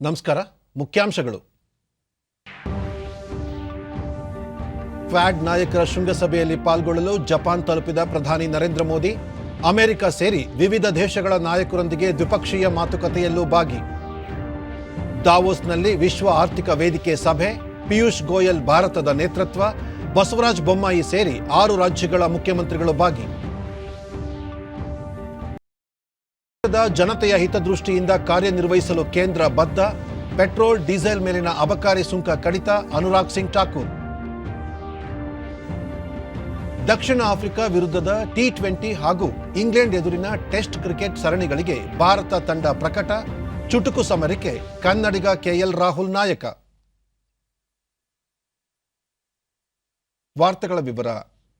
ನಮಸ್ಕಾರ. ಮುಖ್ಯಾಂಶಗಳು. ಕ್ವಾಡ್ ನಾಯಕರ ಶೃಂಗಸಭೆಯಲ್ಲಿ ಪಾಲ್ಗೊಳ್ಳಲು ಜಪಾನ್ ತಲುಪಿದ ಪ್ರಧಾನಿ ನರೇಂದ್ರ ಮೋದಿ. ಅಮೆರಿಕ ಸೇರಿ ವಿವಿಧ ದೇಶಗಳ ನಾಯಕರೊಂದಿಗೆ ದ್ವಿಪಕ್ಷೀಯ ಮಾತುಕತೆಯಲ್ಲೂ ಭಾಗಿ. ದಾವೋಸ್ನಲ್ಲಿ ವಿಶ್ವ ಆರ್ಥಿಕ ವೇದಿಕೆ ಸಭೆ. ಪಿಯೂಷ್ ಗೋಯಲ್ ಭಾರತದ ನೇತೃತ್ವ. ಬಸವರಾಜ ಬೊಮ್ಮಾಯಿ ಸೇರಿ 6 ರಾಜ್ಯಗಳ ಮುಖ್ಯಮಂತ್ರಿಗಳು ಭಾಗಿ. ಜನತೆಯ ಹಿತದೃಷ್ಟಿಯಿಂದ ಕಾರ್ಯನಿರ್ವಹಿಸಲು ಕೇಂದ್ರ ಬದ್ಧ. ಪೆಟ್ರೋಲ್ ಡೀಸೆಲ್ ಮೇಲಿನ ಅಬಕಾರಿ ಸುಂಕ ಕಡಿತ. ಅನುರಾಗ್ ಸಿಂಗ್ ಠಾಕೂರ್. ದಕ್ಷಿಣ ಆಫ್ರಿಕಾ ವಿರುದ್ಧದ T20 ಹಾಗೂ ಇಂಗ್ಲೆಂಡ್ ಎದುರಿನ ಟೆಸ್ಟ್ ಕ್ರಿಕೆಟ್ ಸರಣಿಗಳಿಗೆ ಭಾರತ ತಂಡ ಪ್ರಕಟ. ಚುಟುಕು ಸಮರಕ್ಕೆ ಕನ್ನಡಿಗ KL ರಾಹುಲ್ ನಾಯಕ. ವಾರ್ತೆಗಳ ವಿವರ.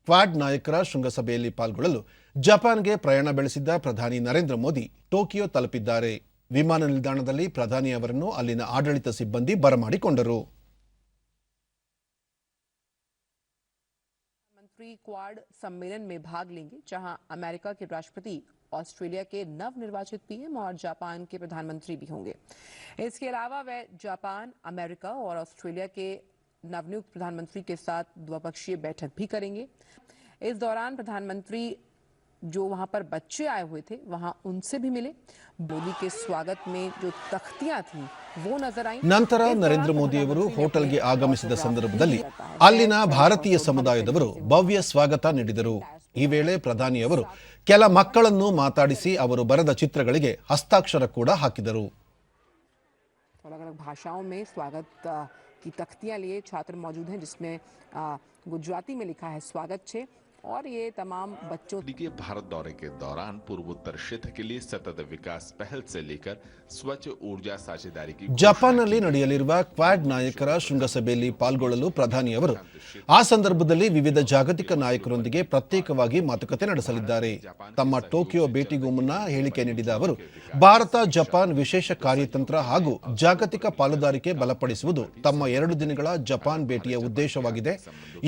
ಕ್ವಾಡ್ ನಾಯಕರ ಶೃಂಗಸಭೆಯಲ್ಲಿ ಪಾಲ್ಗೊಳ್ಳಲು ಜಪಾನ್ಗೆ ಪ್ರಯಾಣ ಬೆಳೆಸಿದ್ದ ಪ್ರಧಾನಿ ನರೇಂದ್ರ ಮೋದಿ ಟೋಕಿಯೋ ತಲುಪಿದ್ದಾರೆ. ವಿಮಾನ ನಿಲ್ದಾಣದಲ್ಲಿ ಪ್ರಧಾನಿ ಅವರನ್ನು ಅಲ್ಲಿನ ಆಡಳಿತ ಸಿಬ್ಬಂದಿ ಬರಮಾಡಿಕೊಂಡರು. मंत्री क्वाड सम्मेलन में भाग लेंगे, जहां अमेरिका के राष्ट्रपति, ऑस्ट्रेलिया के नवनिर्वाचित पीएम और जापान के प्रधानमंत्री भी होंगे। इसके अलावा वे जापान, अमेरिका और ऑस्ट्रेलिया के नवनियुक्त प्रधानमंत्री के साथ द्विपक्षीय बैठक भी करेंगे। इस दौरान प्रधानमंत्री जो वहां पर बच्चे आए हुए थे वहां उनसे भी मिले। मोदी के स्वागत में जो तख्तियां थी वो नजर आई। ನಂತರ ನರೇಂದ್ರ ಮೋದಿ ಅವರು ಹೋಟೆಲ್ಗೆ ಆಗಮಿಸಿದ ಸಂದರ್ಭದಲ್ಲಿ ಅಲ್ಲಿನ ಭಾರತೀಯ ಸಮುದಾಯದವರು ಭವ್ಯ ಸ್ವಾಗತ ನೀಡಿದರು. ಈ ವೇಳೆ ಪ್ರಧಾನಿ ಅವರು ಕೆಲ ಮಕ್ಕಳನ್ನು ಮಾತಾಡಿಸಿ ಅವರು ಬರೆದ ಚಿತ್ರಗಳಿಗೆ ಹಸ್ತಾಕ್ಷರ ಕೂಡ ಹಾಕಿದರು. अलग-अलग भाषाओं में स्वागत की तख्तियां लिए छात्र मौजूद हैं, जिसमें गुजराती में लिखा है स्वागत छे। और ये तमाम बच्चों के भारत दौरे के दौरान पूर्वोत्तर क्षेत्र के लिए सतत विकास पहल से लेकर स्वच्छ ऊर्जा साझेदारी की ಜಪಾನ್ನಲ್ಲಿ ನಡೆಯಲಿರುವ ಕ್ವಾಡ್ ನಾಯಕರ ಶೃಂಗಸಭೆಯಲ್ಲಿ ಪಾಲ್ಗೊಳ್ಳಲು ಪ್ರಧಾನಿ ಅವರು ಆ ಸಂದರ್ಭದಲ್ಲಿ ವಿವಿಧ ಜಾಗತಿಕ ನಾಯಕರೊಂದಿಗೆ ಪ್ರತ್ಯೇಕವಾಗಿ ಮಾತುಕತೆ ನಡೆಸಲಿದ್ದಾರೆ. ತಮ್ಮ ಟೋಕಿಯೋ ಭೇಟಿಗೂ ಮುನ್ನ ಹೇಳಿಕೆ ನೀಡಿದ ಅವರು ಭಾರತ ಜಪಾನ್ ವಿಶೇಷ ಕಾರ್ಯತಂತ್ರ ಹಾಗೂ ಜಾಗತಿಕ ಪಾಲುದಾರಿಕೆ ಬಲಪಡಿಸುವುದು ತಮ್ಮ 2 ದಿನಗಳ ಜಪಾನ್ ಭೇಟಿಯ ಉದ್ದೇಶವಾಗಿದೆ.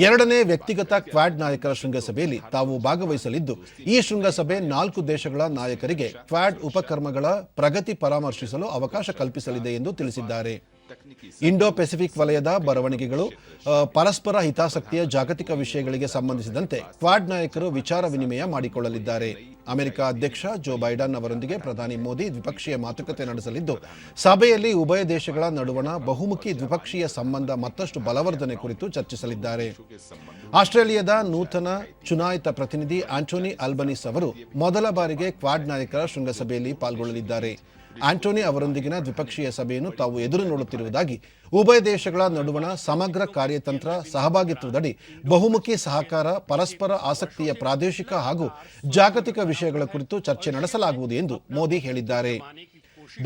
2ನೇ ವ್ಯಕ್ತಿಗತ ಕ್ವಾಡ್ ನಾಯಕರ ಶೃಂಗಸಭೆಯಲ್ಲಿ ತಾವು ಭಾಗವಹಿಸಲಿದ್ದು, ಈ ಶೃಂಗಸಭೆ 4 ದೇಶಗಳ ನಾಯಕರಿಗೆ ಕ್ವಾಡ್ ಉಪಕ್ರಮಗಳ ಪ್ರಗತಿ ಪರಾಮರ್ಶಿಸಲು ಅವಕಾಶ ಕಲ್ಪಿಸಲಿದೆ ಎಂದು ತಿಳಿಸಿದ್ದಾರೆ. ಇಂಡೋ ಪೆಸಿಫಿಕ್ ವಲಯದ ಬರವಣಿಗೆಗಳು, ಪರಸ್ಪರ ಹಿತಾಸಕ್ತಿಯ ಜಾಗತಿಕ ವಿಷಯಗಳಿಗೆ ಸಂಬಂಧಿಸಿದಂತೆ ಕ್ವಾಡ್ ನಾಯಕರು ವಿಚಾರ ವಿನಿಮಯ ಮಾಡಿಕೊಳ್ಳಲಿದ್ದಾರೆ. ಅಮೆರಿಕ ಅಧ್ಯಕ್ಷ ಜೋ ಬೈಡನ್ ಅವರೊಂದಿಗೆ ಪ್ರಧಾನಿ ಮೋದಿ ದ್ವಿಪಕ್ಷೀಯ ಮಾತುಕತೆ ನಡೆಸಲಿದ್ದು, ಸಭೆಯಲ್ಲಿ ಉಭಯ ದೇಶಗಳ ನಡುವಣ ಬಹುಮುಖಿ ದ್ವಿಪಕ್ಷೀಯ ಸಂಬಂಧ ಮತ್ತಷ್ಟು ಬಲವರ್ಧನೆ ಕುರಿತು ಚರ್ಚಿಸಲಿದ್ದಾರೆ. ಆಸ್ಟ್ರೇಲಿಯಾದ ನೂತನ ಚುನಾಯಿತ ಪ್ರತಿನಿಧಿ ಆಂಟೋನಿ ಅಲ್ಬನೀಸ್ ಅವರು ಮೊದಲ ಬಾರಿಗೆ ಕ್ವಾಡ್ ನಾಯಕರ ಶೃಂಗಸಭೆಯಲ್ಲಿ ಪಾಲ್ಗೊಳ್ಳಲಿದ್ದಾರೆ. ಆಂಟೋನಿ ಅವರೊಂದಿಗಿನ ದ್ವಿಪಕ್ಷೀಯ ಸಭೆಯನ್ನು ತಾವು ಎದುರು ನೋಡುತ್ತಿರುವುದಾಗಿ, ಉಭಯ ದೇಶಗಳ ನಡುವಣ ಸಮಗ್ರ ಕಾರ್ಯತಂತ್ರ ಸಹಭಾಗಿತ್ವದಡಿ ಬಹುಮುಖಿ ಸಹಕಾರ, ಪರಸ್ಪರ ಆಸಕ್ತಿಯ ಪ್ರಾದೇಶಿಕ ಹಾಗೂ ಜಾಗತಿಕ ವಿಷಯಗಳ ಕುರಿತು ಚರ್ಚೆ ನಡೆಸಲಾಗುವುದು ಎಂದು ಮೋದಿ ಹೇಳಿದ್ದಾರೆ.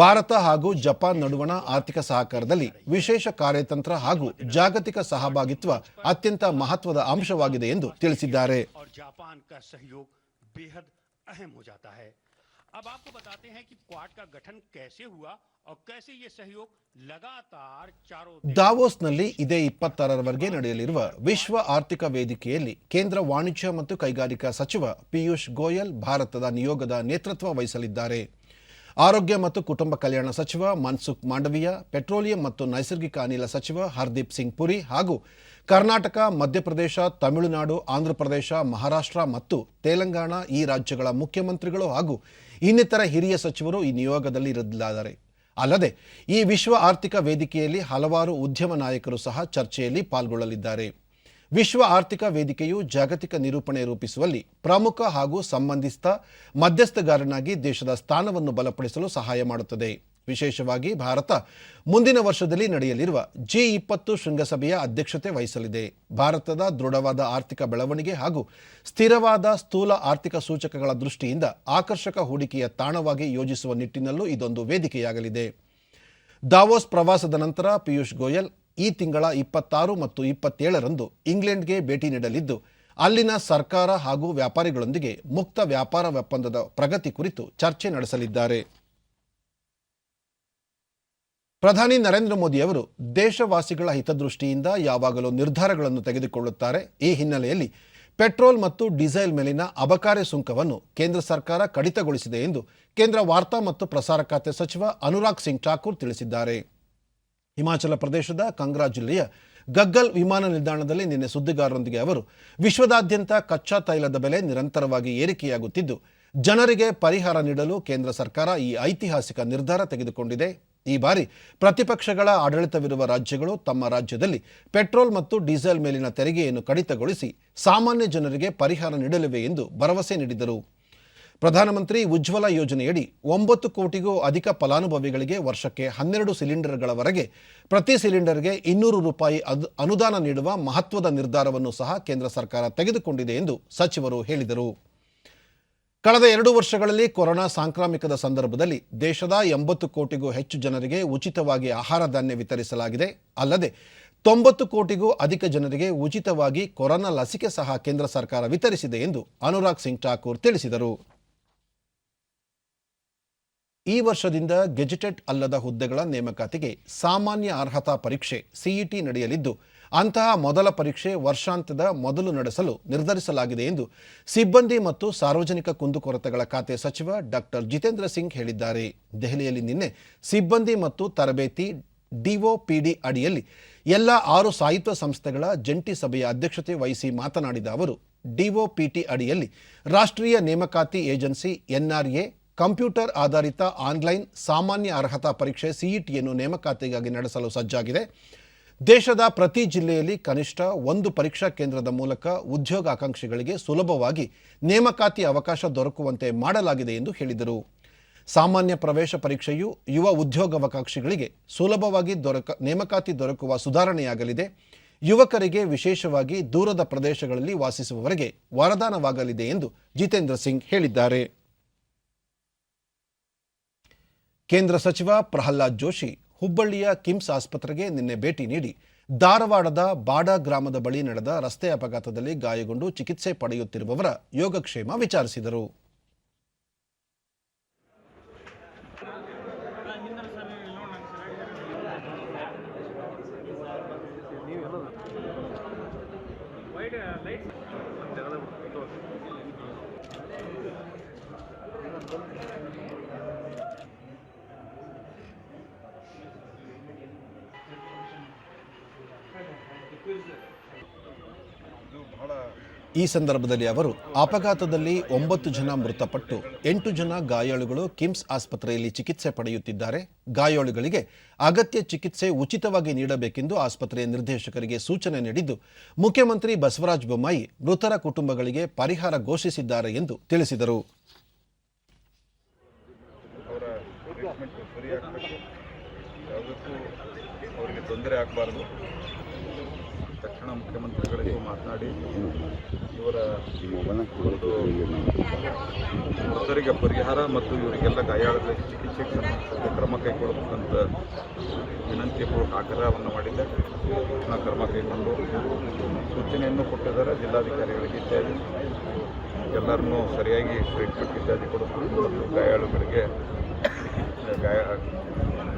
ಭಾರತ ಹಾಗೂ ಜಪಾನ್ ನಡುವಣ ಆರ್ಥಿಕ ಸಹಕಾರದಲ್ಲಿ ವಿಶೇಷ ಕಾರ್ಯತಂತ್ರ ಹಾಗೂ ಜಾಗತಿಕ ಸಹಭಾಗಿತ್ವ ಅತ್ಯಂತ ಮಹತ್ವದ ಅಂಶವಾಗಿದೆ ಎಂದು ತಿಳಿಸಿದ್ದಾರೆ. अब आपको बताते हैं कि क्वाड का गठन कैसे हुआ और कैसे ये सहयोग लगातार चारों ದಾವೋಸ್ನಲ್ಲಿ ಇದೇ 26ರವರೆಗೆ ನಡೆಯಲಿರುವ ವಿಶ್ವ ಆರ್ಥಿಕ ವೇದಿಕೆಯಲ್ಲಿ ಕೇಂದ್ರ ವಾಣಿಜ್ಯ ಮತ್ತು ಕೈಗಾರಿಕಾ ಸಚಿವ ಪಿಯೂಷ್ ಗೋಯಲ್ ಭಾರತದ ನಿಯೋಗದ ನೇತೃತ್ವ ವಹಿಸಲಿದ್ದಾರೆ. ಆರೋಗ್ಯ ಮತ್ತು ಕುಟುಂಬ ಕಲ್ಯಾಣ ಸಚಿವ ಮನ್ಸುಖ್ ಮಾಂಡವಿಯಾ, ಪೆಟ್ರೋಲಿಯಂ ಮತ್ತು ನೈಸರ್ಗಿಕ ಅನಿಲ ಸಚಿವ ಹರ್ದೀಪ್ ಸಿಂಗ್ ಪುರಿ ಹಾಗೂ ಕರ್ನಾಟಕ, ಮಧ್ಯಪ್ರದೇಶ, ತಮಿಳುನಾಡು, ಆಂಧ್ರಪ್ರದೇಶ, ಮಹಾರಾಷ್ಟ್ರ ಮತ್ತು ತೆಲಂಗಾಣ ಈ ರಾಜ್ಯಗಳ ಮುಖ್ಯಮಂತ್ರಿಗಳು ಹಾಗೂ ಇನ್ನಿತರ ಹಿರಿಯ ಸಚಿವರು ಈ ನಿಯೋಗದಲ್ಲಿ ಇರಲಿದ್ದಾರೆ. ಅಲ್ಲದೆ ಈ ವಿಶ್ವ ಆರ್ಥಿಕ ವೇದಿಕೆಯಲ್ಲಿ ಹಲವಾರು ಉದ್ಯಮ ನಾಯಕರು ಸಹ ಚರ್ಚೆಯಲ್ಲಿ ಪಾಲ್ಗೊಳ್ಳಲಿದ್ದಾರೆ. ವಿಶ್ವ ಆರ್ಥಿಕ ವೇದಿಕೆಯು ಜಾಗತಿಕ ನಿರೂಪಣೆ ರೂಪಿಸುವಲ್ಲಿ ಪ್ರಮುಖ ಹಾಗೂ ಸಂಬಂಧಿತ ಮಧ್ಯಸ್ಥಗಾರನಾಗಿ ದೇಶದ ಸ್ಥಾನವನ್ನು ಬಲಪಡಿಸಲು ಸಹಾಯ ಮಾಡುತ್ತದೆ. ವಿಶೇಷವಾಗಿ ಭಾರತ ಮುಂದಿನ ವರ್ಷದಲ್ಲಿ ನಡೆಯಲಿರುವ G20 ಶೃಂಗಸಭೆಯ ಅಧ್ಯಕ್ಷತೆ ವಹಿಸಲಿದೆ. ಭಾರತದ ದೃಢವಾದ ಆರ್ಥಿಕ ಬೆಳವಣಿಗೆ ಹಾಗೂ ಸ್ಥಿರವಾದ ಸ್ಥೂಲ ಆರ್ಥಿಕ ಸೂಚಕಗಳ ದೃಷ್ಟಿಯಿಂದ ಆಕರ್ಷಕ ಹೂಡಿಕೆಯ ತಾಣವಾಗಿ ಯೋಜಿಸುವ ನಿಟ್ಟಿನಲ್ಲೂ ಇದೊಂದು ವೇದಿಕೆಯಾಗಲಿದೆ. ದಾವೋಸ್ ಪ್ರವಾಸದ ನಂತರ ಪಿಯೂಷ್ ಗೋಯಲ್ ಈ ತಿಂಗಳ 26 ಮತ್ತು 27ರಂದು ಇಂಗ್ಲೆಂಡ್ಗೆ ಭೇಟಿ ನೀಡಲಿದ್ದು, ಅಲ್ಲಿನ ಸರ್ಕಾರ ಹಾಗೂ ವ್ಯಾಪಾರಿಗಳೊಂದಿಗೆ ಮುಕ್ತ ವ್ಯಾಪಾರ ಒಪ್ಪಂದದ ಪ್ರಗತಿ ಕುರಿತು ಚರ್ಚೆ ನಡೆಸಲಿದ್ದಾರೆ. ಪ್ರಧಾನಿ ನರೇಂದ್ರ ಮೋದಿ ಅವರು ದೇಶವಾಸಿಗಳ ಹಿತದೃಷ್ಟಿಯಿಂದ ಯಾವಾಗಲೂ ನಿರ್ಧಾರಗಳನ್ನು ತೆಗೆದುಕೊಳ್ಳುತ್ತಾರೆ. ಈ ಹಿನ್ನೆಲೆಯಲ್ಲಿ ಪೆಟ್ರೋಲ್ ಮತ್ತು ಡೀಸೆಲ್ ಮೇಲಿನ ಅಬಕಾರಿ ಸುಂಕವನ್ನು ಕೇಂದ್ರ ಸರ್ಕಾರ ಕಡಿತಗೊಳಿಸಿದೆ ಎಂದು ಕೇಂದ್ರ ವಾರ್ತಾ ಮತ್ತು ಪ್ರಸಾರ ಖಾತೆ ಸಚಿವ ಅನುರಾಗ್ ಸಿಂಗ್ ಠಾಕೂರ್ ತಿಳಿಸಿದ್ದಾರೆ. ಹಿಮಾಚಲ ಪ್ರದೇಶದ ಕಂಗ್ರಾ ಜಿಲ್ಲೆಯ ಗಗ್ಗಲ್ ವಿಮಾನ ನಿಲ್ದಾಣದಲ್ಲಿ ನಿನ್ನೆ ಸುದ್ದಿಗಾರರೊಂದಿಗೆ ಅವರು ವಿಶ್ವದಾದ್ಯಂತ ಕಚ್ಚಾ ತೈಲದ ಬೆಲೆ ನಿರಂತರವಾಗಿ ಏರಿಕೆಯಾಗುತ್ತಿದ್ದು ಜನರಿಗೆ ಪರಿಹಾರ ನೀಡಲು ಕೇಂದ್ರ ಸರ್ಕಾರ ಈ ಐತಿಹಾಸಿಕ ನಿರ್ಧಾರ ತೆಗೆದುಕೊಂಡಿದೆ. ಈ ಬಾರಿ ಪ್ರತಿಪಕ್ಷಗಳ ಆಡಳಿತವಿರುವ ರಾಜ್ಯಗಳು ತಮ್ಮ ರಾಜ್ಯದಲ್ಲಿ ಪೆಟ್ರೋಲ್ ಮತ್ತು ಡೀಸೆಲ್ ಮೇಲಿನ ತೆರಿಗೆಯನ್ನು ಕಡಿತಗೊಳಿಸಿ ಸಾಮಾನ್ಯ ಜನರಿಗೆ ಪರಿಹಾರ ನೀಡಲಿವೆ ಎಂದು ಭರವಸೆ ನೀಡಿದರು. ಪ್ರಧಾನಮಂತ್ರಿ ಉಜ್ವಲ ಯೋಜನೆಯಡಿ 9 ಕೋಟಿಗೂ ಅಧಿಕ ಫಲಾನುಭವಿಗಳಿಗೆ ವರ್ಷಕ್ಕೆ 12 ಸಿಲಿಂಡರ್ಗಳವರೆಗೆ ಪ್ರತಿ ಸಿಲಿಂಡರ್ಗೆ 200 ರೂಪಾಯಿ ಅನುದಾನ ನೀಡುವ ಮಹತ್ವದ ನಿರ್ಧಾರವನ್ನು ಸಹ ಕೇಂದ್ರ ಸರ್ಕಾರ ತೆಗೆದುಕೊಂಡಿದೆ ಎಂದು ಸಚಿವರು ಹೇಳಿದರು. ಕಳೆದ 2 ವರ್ಷಗಳಲ್ಲಿ ಕೊರೋನಾ ಸಾಂಕ್ರಾಮಿಕದ ಸಂದರ್ಭದಲ್ಲಿ ದೇಶದ 80 ಕೋಟಿಗೂ ಹೆಚ್ಚು ಜನರಿಗೆ ಉಚಿತವಾಗಿ ಆಹಾರ ಧಾನ್ಯ ವಿತರಿಸಲಾಗಿದೆ. ಅಲ್ಲದೆ 90 ಕೋಟಿಗೂ ಅಧಿಕ ಜನರಿಗೆ ಉಚಿತವಾಗಿ ಕೊರೋನಾ ಲಸಿಕೆ ಸಹ ಕೇಂದ್ರ ಸರ್ಕಾರ ವಿತರಿಸಿದೆ ಎಂದು ಅನುರಾಗ್ ಸಿಂಗ್ ಠಾಕೂರ್ ತಿಳಿಸಿದರು. ಈ ವರ್ಷದಿಂದ ಗೆಜೆಟೆಡ್ ಅಲ್ಲದ ಹುದ್ದೆಗಳ ನೇಮಕಾತಿಗೆ ಸಾಮಾನ್ಯ ಅರ್ಹತಾ ಪರೀಕ್ಷೆ ಸಿಇಟಿ ನಡೆಯಲಿದ್ದು ಅಂತಹ ಮೊದಲ ಪರೀಕ್ಷೆ ವರ್ಷಾಂತ್ಯದ ಮೊದಲು ನಡೆಸಲು ನಿರ್ಧರಿಸಲಾಗಿದೆ ಎಂದು ಸಿಬ್ಬಂದಿ ಮತ್ತು ಸಾರ್ವಜನಿಕ ಕುಂದುಕೊರತೆಗಳ ಖಾತೆ ಸಚಿವ ಡಾಕ್ಟರ್ ಜಿತೇಂದ್ರ ಸಿಂಗ್ ಹೇಳಿದ್ದಾರೆ. ದೆಹಲಿಯಲ್ಲಿ ನಿನ್ನೆ ಸಿಬ್ಬಂದಿ ಮತ್ತು ತರಬೇತಿ ಡಿಒಪಿಡಿ ಅಡಿಯಲ್ಲಿ ಎಲ್ಲ 6 ಸ್ವಾಯತ್ತ ಸಂಸ್ಥೆಗಳ ಜಂಟಿ ಸಭೆಯ ಅಧ್ಯಕ್ಷತೆ ವಹಿಸಿ ಮಾತನಾಡಿದ ಅವರು, ಡಿಒಪಿಟಿ ಅಡಿಯಲ್ಲಿ ರಾಷ್ಟ್ರೀಯ ನೇಮಕಾತಿ ಏಜೆನ್ಸಿ ಎನ್ಆರ್ಎ ಕಂಪ್ಯೂಟರ್ ಆಧಾರಿತ ಆನ್ಲೈನ್ ಸಾಮಾನ್ಯ ಅರ್ಹತಾ ಪರೀಕ್ಷೆ ಸಿಇಟಿಯನ್ನು ನೇಮಕಾತಿಗಾಗಿ ನಡೆಸಲು ಸಜ್ಜಾಗಿದೆ. ದೇಶದ ಪ್ರತಿ ಜಿಲ್ಲೆಯಲ್ಲಿ ಕನಿಷ್ಠ 1 ಪರೀಕ್ಷಾ ಕೇಂದ್ರದ ಮೂಲಕ ಉದ್ಯೋಗಾಕಾಂಕ್ಷಿಗಳಿಗೆ ಸುಲಭವಾಗಿ ನೇಮಕಾತಿ ಅವಕಾಶ ದೊರಕುವಂತೆ ಮಾಡಲಾಗಿದೆ ಎಂದು ಹೇಳಿದರು. ಸಾಮಾನ್ಯ ಪ್ರವೇಶ ಪರೀಕ್ಷೆಯು ಯುವ ಉದ್ಯೋಗಾವಕಾಶಿಗಳಿಗೆ ಸುಲಭವಾಗಿ ನೇಮಕಾತಿ ದೊರಕುವ ಸುಧಾರಣೆಯಾಗಲಿದೆ. ಯುವಕರಿಗೆ, ವಿಶೇಷವಾಗಿ ದೂರದ ಪ್ರದೇಶಗಳಲ್ಲಿ ವಾಸಿಸುವವರಿಗೆ ವರದಾನವಾಗಲಿದೆ ಎಂದು ಜಿತೇಂದ್ರ ಸಿಂಗ್ ಹೇಳಿದ್ದಾರೆ. ಕೇಂದ್ರ ಸಚಿವ ಪ್ರಹ್ಲಾದ್ ಜೋಶಿ ಹುಬ್ಬಳ್ಳಿಯ ಕಿಮ್ಸ್ ಆಸ್ಪತ್ರೆಗೆ ನಿನ್ನೆ ಭೇಟಿ ನೀಡಿ ಧಾರವಾಡದ ಬಾಡ ಗ್ರಾಮದ ಬಳಿ ನಡೆದ ರಸ್ತೆ ಅಪಘಾತದಲ್ಲಿ ಗಾಯಗೊಂಡು ಚಿಕಿತ್ಸೆ ಪಡೆಯುತ್ತಿರುವವರ ಯೋಗಕ್ಷೇಮ ವಿಚಾರಿಸಿದರು. ಈ ಸಂದರ್ಭದಲ್ಲಿ ಅವರು ಅಪಘಾತದಲ್ಲಿ 9 ಜನ ಮೃತಪಟ್ಟು 8 ಜನ ಗಾಯಾಳುಗಳು ಕಿಮ್ಸ್ ಆಸ್ಪತ್ರೆಯಲ್ಲಿ ಚಿಕಿತ್ಸೆ ಪಡೆಯುತ್ತಿದ್ದಾರೆ. ಗಾಯಾಳುಗಳಿಗೆ ಅಗತ್ಯ ಚಿಕಿತ್ಸೆ ಉಚಿತವಾಗಿ ನೀಡಬೇಕೆಂದು ಆಸ್ಪತ್ರೆಯ ನಿರ್ದೇಶಕರಿಗೆ ಸೂಚನೆ ನೀಡಿದ್ದು ಮುಖ್ಯಮಂತ್ರಿ ಬಸವರಾಜ ಬೊಮ್ಮಾಯಿ ಮೃತರ ಕುಟುಂಬಗಳಿಗೆ ಪರಿಹಾರ ಘೋಷಿಸಿದ್ದಾರೆ ಎಂದು ತಿಳಿಸಿದರು. ತಕ್ಷಣ ಮುಖ್ಯಮಂತ್ರಿಗಳಿಗೂ ಮಾತನಾಡಿ ಇವರ ಮೃತರಿಗೆ ಪರಿಹಾರ ಮತ್ತು ಇವರಿಗೆಲ್ಲ ಗಾಯಾಳದ ಚಿಕಿತ್ಸೆಗೆ ಸಂಬಂಧಿಸಿದ ಕ್ರಮ ಕೈಗೊಳ್ಳಬೇಕಂತ ವಿನಂತಿಪೂರ್ವಕ ಆಗ್ರಹವನ್ನು ಮಾಡಿದ್ದೆ. ಕ್ರಮ ಕೈಗೊಂಡು ಸೂಚನೆಯನ್ನು ಕೊಟ್ಟಿದ್ದಾರೆ ಜಿಲ್ಲಾಧಿಕಾರಿಗಳಿಗೆ ಇತ್ಯಾದಿ. ಎಲ್ಲರನ್ನೂ ಸರಿಯಾಗಿ ಟ್ರೀಟ್ಮೆಂಟ್ ಇತ್ಯಾದಿ ಕೊಡಿಸ್ಕೊಂಡು ಮತ್ತು ಗಾಯಾಳುಗಳಿಗೆ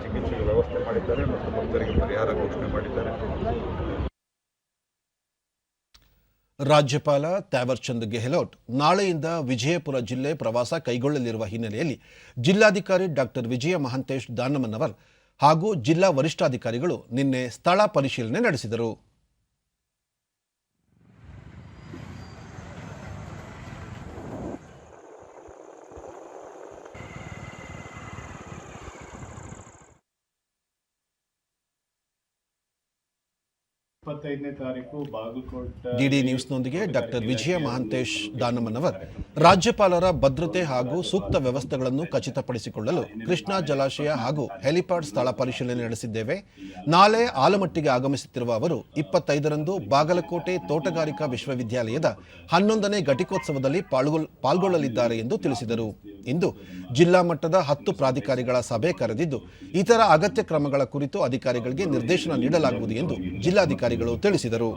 ಚಿಕಿತ್ಸೆಗೆ ವ್ಯವಸ್ಥೆ ಮಾಡಿದ್ದಾರೆ ಮತ್ತು ಮೃತರಿಗೆ ಪರಿಹಾರ ಘೋಷಣೆ ಮಾಡಿದ್ದಾರೆ. ರಾಜ್ಯಪಾಲ ಥ್ಯಾವರ್ಚಂದ್ ಗೆಹ್ಲೋಟ್ ನಾಳೆಯಿಂದ ವಿಜಯಪುರ ಜಿಲ್ಲೆ ಪ್ರವಾಸ ಕೈಗೊಳ್ಳಲಿರುವ ಹಿನ್ನೆಲೆಯಲ್ಲಿ ಜಿಲ್ಲಾಧಿಕಾರಿ ಡಾಕ್ಟರ್ ವಿಜಯ ಮಹಾಂತೇಶ್ ದಾನಮ್ಮನವರ್ ಹಾಗೂ ಜಿಲ್ಲಾ ವರಿಷ್ಠಾಧಿಕಾರಿಗಳು ನಿನ್ನೆ ಸ್ಥಳ ಪರಿಶೀಲನೆ ನಡೆಸಿದರು. ಡಿಡಿ ನ್ಯೂಸ್ನೊಂದಿಗೆ ಡಾಕ್ಟರ್ ವಿಜಯ ಮಹಾಂತೇಶ್ ದಾನಮ್ಮನವರ್ ರಾಜ್ಯಪಾಲರ ಭದ್ರತೆ ಹಾಗೂ ಸೂಕ್ತ ವ್ಯವಸ್ಥೆಗಳನ್ನು ಖಚಿತಪಡಿಸಿಕೊಳ್ಳಲು ಕೃಷ್ಣಾ ಜಲಾಶಯ ಹಾಗೂ ಹೆಲಿಪ್ಯಾಡ್ ಸ್ಥಳ ಪರಿಶೀಲನೆ ನಡೆಸಿದ್ದೇವೆ. ನಾಳೆ ಆಲಮಟ್ಟಿಗೆ ಆಗಮಿಸುತ್ತಿರುವ ಅವರು 25ರಂದು ಬಾಗಲಕೋಟೆ ತೋಟಗಾರಿಕಾ ವಿಶ್ವವಿದ್ಯಾಲಯದ 11ನೇ ಘಟಿಕೋತ್ಸವದಲ್ಲಿ ಪಾಲ್ಗೊಳ್ಳಲಿದ್ದಾರೆ ಎಂದು ತಿಳಿಸಿದರು. ಇಂದು ಜಿಲ್ಲಾ ಮಟ್ಟದ 10 ಪ್ರಾಧಿಕಾರಿಗಳ ಸಭೆ ಕರೆದಿದ್ದು ಇತರ ಅಗತ್ಯ ಕ್ರಮಗಳ ಕುರಿತು ಅಧಿಕಾರಿಗಳಿಗೆ ನಿರ್ದೇಶನ ನೀಡಲಾಗುವುದು ಎಂದು ಜಿಲ್ಲಾಧಿಕಾರಿಗಳು ತಿಳಿಸಿದರು.